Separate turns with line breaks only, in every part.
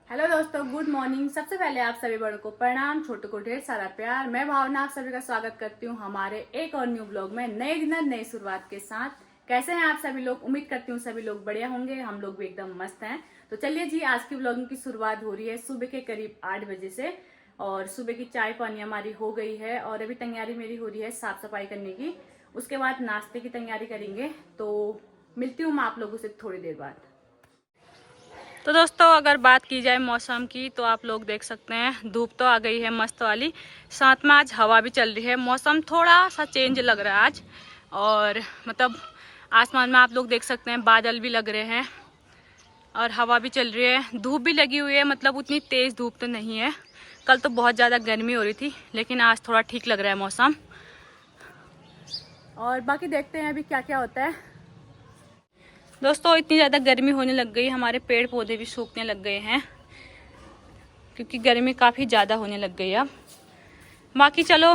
Hello दोस्तों, good morning. सबसे पहले आप सभी बड़ों को प्रणाम, छोटों को ढेर सारा प्यार। मैं भावना आप सभी का स्वागत करती हूँ हमारे एक और न्यू ब्लॉग में, नए दिन नई शुरुआत के साथ। कैसे हैं आप सभी लोग? उम्मीद करती हूँ सभी लोग बढ़िया होंगे। हम लोग भी एकदम मस्त हैं। तो चलिए जी, आज की ब्लॉगिंग की शुरुआत हो रही है सुबह के करीब 8 बजे से। और सुबह की चाय पानी हमारी हो गई है और अभी तैयारी मेरी हो रही है साफ सफाई करने की। उसके बाद नाश्ते की तैयारी करेंगे। तो मिलती हूँ मैं आप लोगों से थोड़ी देर बाद। तो दोस्तों, अगर बात की जाए मौसम की तो आप लोग देख सकते हैं धूप तो आ गई है मस्त वाली, साथ में आज हवा भी चल रही है। मौसम थोड़ा सा चेंज लग रहा है आज। और मतलब आसमान में आप लोग देख सकते हैं बादल भी लग रहे हैं और हवा भी चल रही है, धूप भी लगी हुई है। मतलब उतनी तेज धूप तो नहीं है। कल तो बहुत ज़्यादा गर्मी हो रही थी, लेकिन आज थोड़ा ठीक लग रहा है मौसम। और बाकी देखते हैं अभी क्या क्या होता है। दोस्तों, इतनी ज़्यादा गर्मी होने लग गई, हमारे पेड़ पौधे भी सूखने लग गए हैं क्योंकि गर्मी काफ़ी ज़्यादा होने लग गई अब। बाकी चलो,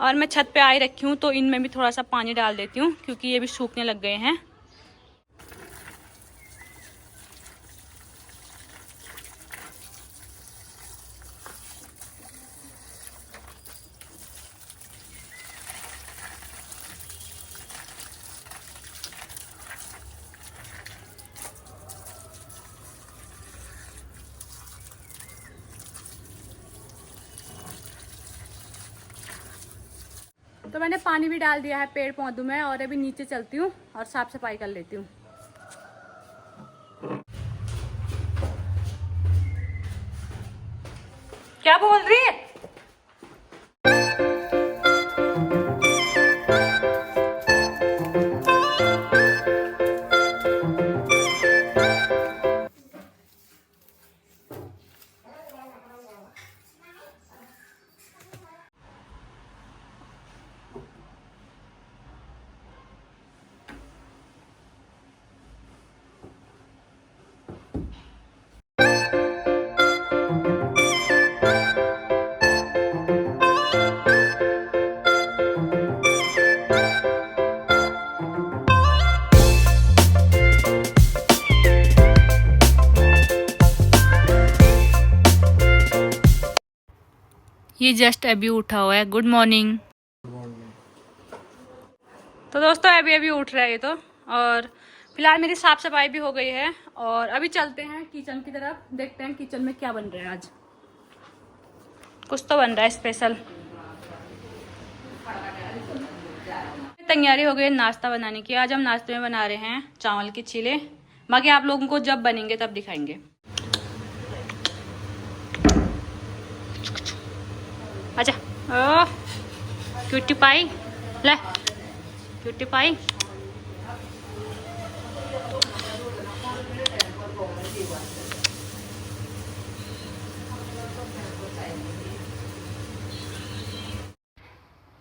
और मैं छत पे आई रखी हूँ तो इनमें भी थोड़ा सा पानी डाल देती हूँ क्योंकि ये भी सूखने लग गए हैं। तो मैंने पानी भी डाल दिया है पेड़ पौधों में और अभी नीचे चलती हूँ और साफ सफाई कर लेती हूँ। क्या बोल रही है? ये जस्ट अभी उठा हुआ है। Good morning. तो दोस्तों, अभी अभी उठ रहा है ये तो। और फिलहाल मेरी साफ सफाई भी हो गई है और अभी चलते हैं किचन की तरफ, देखते हैं किचन में क्या बन रहा है। आज कुछ तो बन रहा है स्पेशल। तैयारी हो गई है नाश्ता बनाने की। आज हम नाश्ते में बना रहे हैं चावल के चीले। बाकी आप लोगों को जब बनेंगे तब दिखाएंगे। अच्छा, ओ क्यूटी पाई ले, क्यूटी पाई।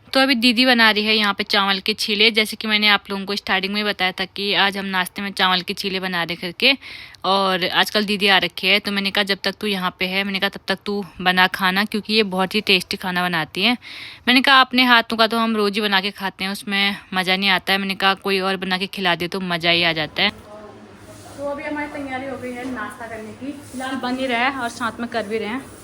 तो अभी दीदी बना रही है यहाँ पे चावल के छीले। जैसे कि मैंने आप लोगों को स्टार्टिंग में बताया था कि आज हम नाश्ते में चावल के छीले बना रहे करके। और आजकल दीदी आ रखी है तो मैंने कहा जब तक तू यहाँ पे है, मैंने कहा तब तक तू बना खाना, क्योंकि ये बहुत ही टेस्टी खाना बनाती है। मैंने कहा अपने हाथों का तो हम रोज़ ही बना के खाते हैं, उसमें मज़ा नहीं आता है। मैंने कहा कोई और बना के खिला दे तो मज़ा ही आ जाता है। तो अभी हमारी तैयारी हो गई है नाश्ता करने की। फिलहाल बन ही रहा है और साथ में कर भी रहे हैं।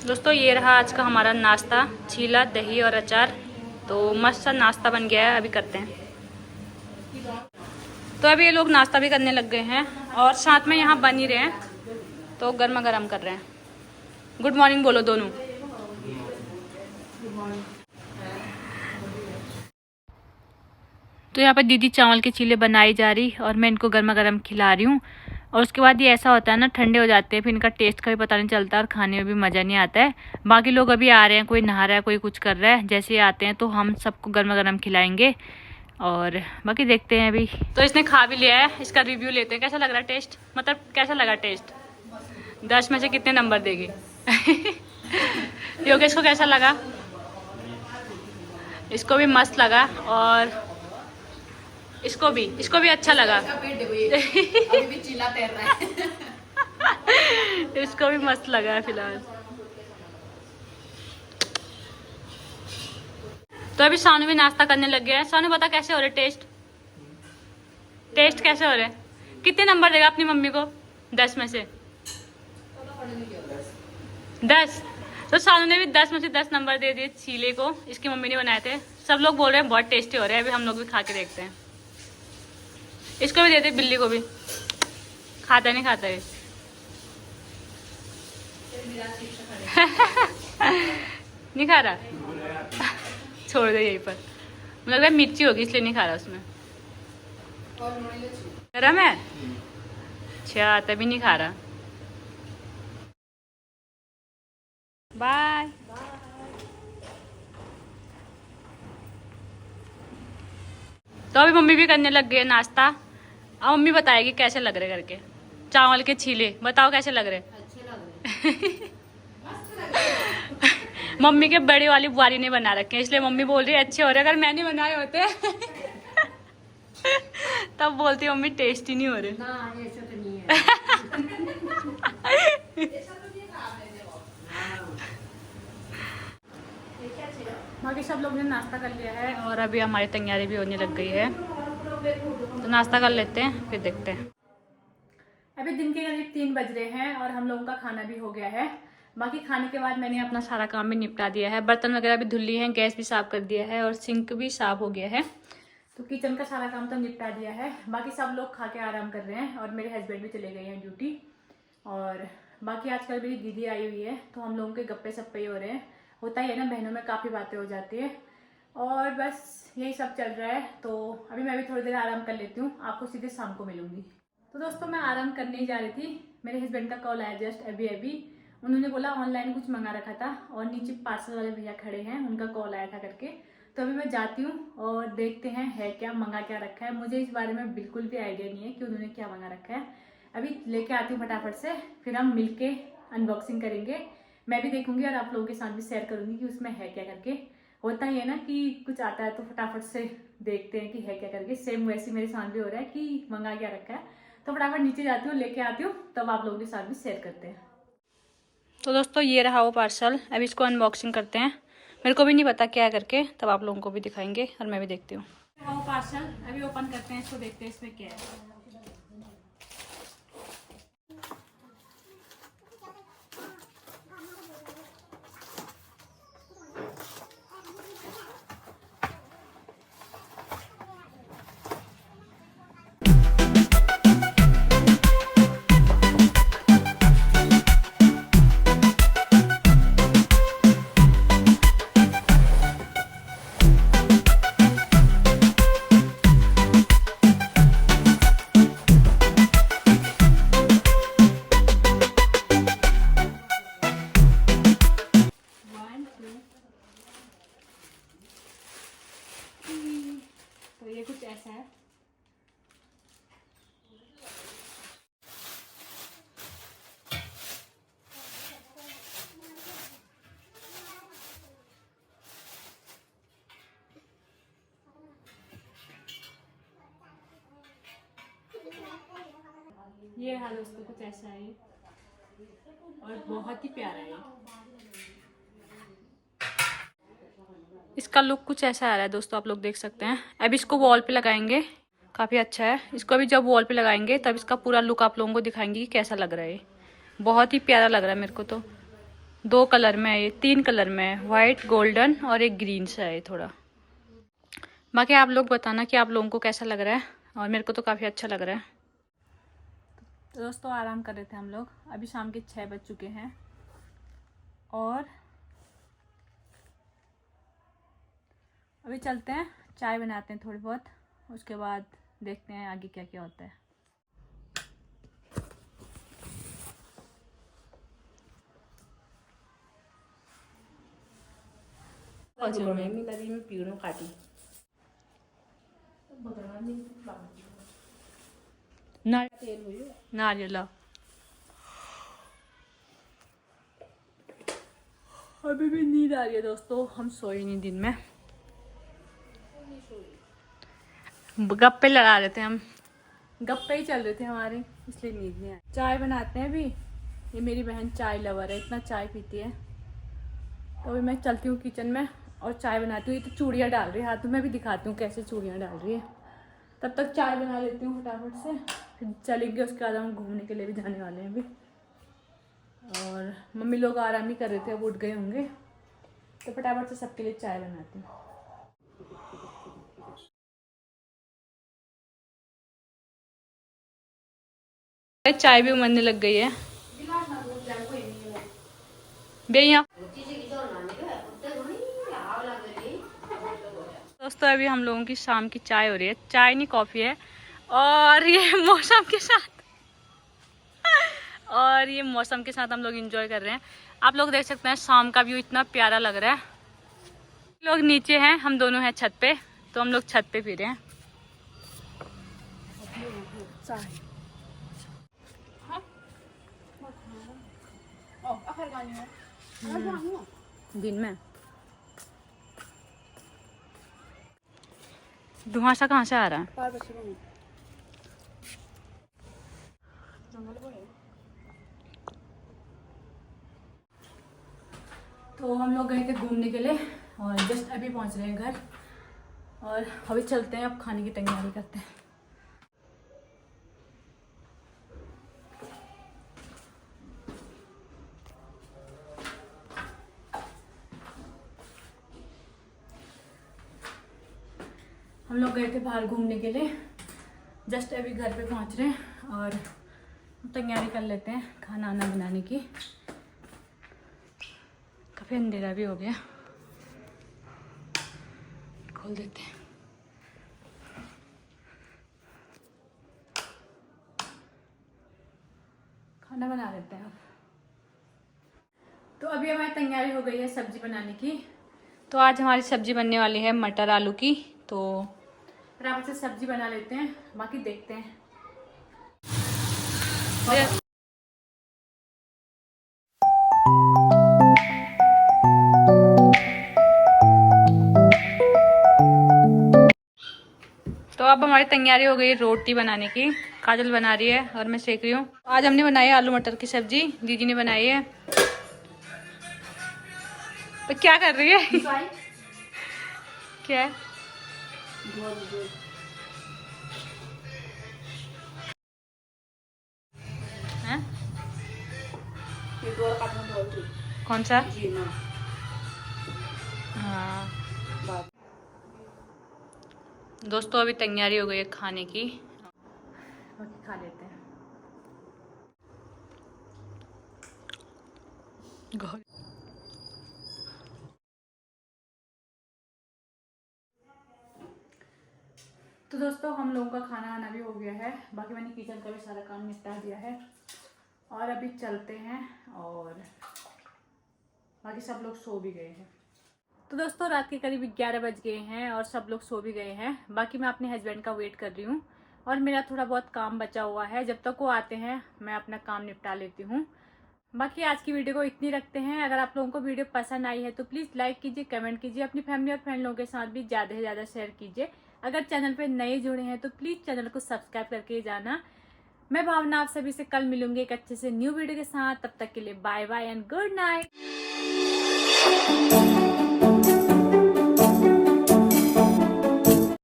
दोस्तों, ये रहा आज का हमारा नाश्ता, छीला, दही और अचार। तो मस्त सा नाश्ता बन गया है। अभी करते हैं। तो अभी ये लोग नाश्ता भी करने लग गए हैं और साथ में यहाँ बन ही रहे हैं तो गर्मा गर्म कर रहे हैं। गुड मॉर्निंग बोलो दोनों। तो यहाँ पर दीदी चावल के चीले बनाई जा रही और मैं इनको गर्मा गर्म खिला रही हूँ। और उसके बाद ये ऐसा होता है ना, ठंडे हो जाते हैं फिर इनका टेस्ट का भी पता नहीं चलता और खाने में भी मज़ा नहीं आता है। बाकी लोग अभी आ रहे हैं, कोई नहा रहा है, कोई कुछ कर रहा है। जैसे ही आते हैं तो हम सबको गर्मा गर्म खिलाएंगे और बाकी देखते हैं। अभी तो इसने खा भी लिया है, इसका रिव्यू लेते हैं। कैसा लग रहा है टेस्ट? मतलब कैसा लगा टेस्ट? 10 में से कितने नंबर देगी? योगेश को कैसा लगा? इसको भी मस्त लगा। और इसको भी अच्छा लगा।
अभी भी चिल्ला तैर रहा है।
इसको भी मस्त लगा है फिलहाल। तो अभी सानू भी नाश्ता करने लग गया है। सानू बता कैसे हो रहे टेस्ट कैसे हो रहे? कितने नंबर देगा अपनी मम्मी को 10 में से? 10। तो सानू ने भी 10 में से 10 नंबर दे दिए चीले को। इसकी मम्मी ने बनाए थे। सब लोग बोल रहे हैं बहुत टेस्टी हो रहे हैं। अभी हम लोग भी खा के देखते हैं। इसको भी देते, बिल्ली को भी। खाता नहीं खाता है। नहीं खा रहा, छोड़ दे यहीं पर। मुझे लग रहा है मिर्ची होगी इसलिए नहीं खा रहा उसमें। गरम है? अच्छा, तभी नहीं खा रहा। बाय। तो अभी मम्मी भी करने लग गए नाश्ता। अब मम्मी बताएगी कैसे लग रहे करके। चावल के छीले बताओ कैसे लग रहे?
अच्छे लग रहे।
मम्मी के बड़ी वाली बुआरी ने बना रखे हैं इसलिए मम्मी बोल रही है अच्छे हो रहे। अगर मैंने बनाए होते तब बोलती मम्मी टेस्टी नहीं हो रहे।
ना ऐसा तो नहीं है।
बाकी सब लोग ने नाश्ता कर लिया है और अभी हमारी तैयारी भी होने लग गई है। तो नाश्ता कर लेते हैं फिर देखते हैं। अभी दिन के करीब 3 बज रहे हैं और हम लोगों का खाना भी हो गया है। बाकी खाने के बाद मैंने अपना सारा काम भी निपटा दिया है। बर्तन वगैरह भी धुल लिए हैं, गैस भी साफ कर दिया है और सिंक भी साफ हो गया है। तो किचन का सारा काम तो निपटा दिया है। बाकी सब लोग खा के आराम कर रहे हैं और मेरे हस्बैंड भी चले गए हैं ड्यूटी। और बाकी आजकल मेरी दीदी आई हुई है तो हम लोगों के गप्पे सप्पे हो रहे हैं। होता ही है ना, बहनों में काफ़ी बातें हो जाती है। और बस यही सब चल रहा है। तो अभी मैं भी थोड़ी देर आराम कर लेती हूँ। आपको सीधे शाम को मिलूंगी। तो दोस्तों मैं आराम करने ही जा रही थी। मेरे हस्बैंड का कॉल आया जस्ट अभी। उन्होंने बोला ऑनलाइन कुछ मंगा रखा था और नीचे पार्सल वाले भैया खड़े हैं, उनका कॉल आया था करके। तो अभी मैं जाती हूँ और देखते हैं है क्या, मंगा क्या रखा है। मुझे इस बारे में बिल्कुल भी आइडिया नहीं है कि उन्होंने क्या मंगा रखा है। अभी लेके आती हूँ फटाफट से, फिर हम मिलके अनबॉक्सिंग करेंगे। मैं भी देखूंगी और आप लोगों के साथ भी शेयर करूंगी कि उसमें है क्या करके। होता ही है ना कि कुछ आता है तो फटाफट से देखते हैं कि है क्या करके। सेम वैसे मेरे साथ भी हो रहा है कि मंगा क्या रखा है। तो फटाफट नीचे जाती हूँ, लेके आती हूँ, तब आप लोगों के साथ भी शेयर करते हैं। तो दोस्तों ये रहा वो पार्सल। अब इसको अनबॉक्सिंग करते हैं। मेरे को भी नहीं पता क्या है करके, तब आप लोगों को भी दिखाएंगे और मैं भी देखती हूँ। वो पार्सल अभी ओपन करते हैं, इसको देखते हैं इसमें क्या है। तो ये कुछ ऐसा है। ये रहा दोस्तों, कुछ ऐसा है और बहुत ही प्यारा है। इसका लुक कुछ ऐसा आ रहा है दोस्तों, आप लोग देख सकते हैं। अब इसको वॉल पे लगाएंगे, काफ़ी अच्छा है। इसको अभी जब वॉल पे लगाएंगे तब इसका पूरा लुक आप लोगों को दिखाएंगे कि कैसा लग रहा है। बहुत ही प्यारा लग रहा है मेरे को तो। 2 कलर में है, ये 3 कलर में है, वाइट, गोल्डन और एक ग्रीन सा है थोड़ा। बाकी आप लोग बताना कि आप लोगों को कैसा लग रहा है, और मेरे को तो काफ़ी अच्छा लग रहा है। तो दोस्तों आराम कर रहे थे हम लोग। अभी शाम के 6 बज चुके हैं और अभी चलते हैं, चाय बनाते हैं थोड़ी बहुत, उसके बाद देखते हैं आगे क्या क्या होता है। नारियल अभी भी नींद आ रही है दोस्तों, हम सोए नहीं दिन में। गप्पे लड़ा रहे थे हम, गप्पे ही चल रहे थे हमारे, इसलिए नींद नहीं आई। चाय बनाते हैं अभी। ये मेरी बहन चाय लवर है, इतना चाय पीती है। तो अभी मैं चलती हूँ किचन में और चाय बनाती हूँ। ये तो चूड़ियाँ डाल रही है हाथों में, भी दिखाती हूँ कैसे चूड़ियाँ डाल रही है। तब तक चाय बना लेती हूँ फटाफट से, फिर चलेंगे। उसके बाद हम घूमने के लिए भी जाने वाले हैं अभी। और मम्मी लोग आराम ही कर रहे थे, अब उठ गए होंगे, तो फटाफट से सबके लिए चाय बनाती हूँ। चाय भी उमड़ने लग गई है भैया। दोस्तों अभी हम लोगों की शाम की चाय हो रही है, चाय नहीं कॉफी है। और ये मौसम के साथ हम लोग एंजॉय कर रहे हैं। आप लोग देख सकते हैं शाम का व्यू इतना प्यारा लग रहा है। लोग नीचे हैं, हम दोनों हैं छत पे, तो हम लोग छत पे पी रहे हैं चाय। दिन में धुआंसा कहाँ से आ रहा है? तो हम लोग गए थे घूमने के लिए और जस्ट अभी पहुंच रहे हैं घर, और अभी चलते हैं, अब खाने की तैयारी करते हैं। हम लोग गए थे बाहर घूमने के लिए, जस्ट अभी घर पे पहुंच रहे हैं और तैयारी कर लेते हैं खाना वाना बनाने की। काफ़ी अंधेरा भी हो गया, खोल देते हैं। खाना बना लेते हैं अब। तो अभी हमारी तैयारी हो गई है सब्जी बनाने की। तो आज हमारी सब्जी बनने वाली है मटर आलू की, तो फटाफट से सब्जी बना लेते हैं, बाकी देखते हैं। तो अब हमारी तैयारी हो गई रोटी बनाने की। काजल बना रही है और मैं सेक रही हूँ। आज हमने बनाई है आलू मटर की सब्जी, दीदी ने बनाई है। तो क्या कर रही है? क्या है? हैं? कौन सा? हाँ दोस्तों अभी तैयारी हो गई है खाने की, बाकी खा लेते हैं। तो दोस्तों हम लोगों का खाना आना भी हो गया है, बाकी मैंने किचन का भी सारा काम निपटा दिया है और अभी चलते हैं। और बाकी सब लोग सो भी गए हैं। तो दोस्तों रात के करीब 11 बज गए हैं और सब लोग सो भी गए हैं। बाकी मैं अपने हस्बैंड का वेट कर रही हूँ और मेरा थोड़ा बहुत काम बचा हुआ है, जब तक वो आते हैं मैं अपना काम निपटा लेती हूँ। बाकी आज की वीडियो को इतनी रखते हैं। अगर आप लोगों को वीडियो पसंद आई है तो प्लीज़ लाइक कीजिए, कमेंट कीजिए, अपनी फैमिली और फ्रेंड लोगों के साथ भी ज़्यादा से ज़्यादा शेयर कीजिए। अगर चैनल पे नए जुड़े हैं तो प्लीज़ चैनल को सब्सक्राइब करके जाना। मैं भावना आप सभी से कल मिलूंगी एक अच्छे से न्यू वीडियो के साथ। तब तक के लिए bye bye and good night.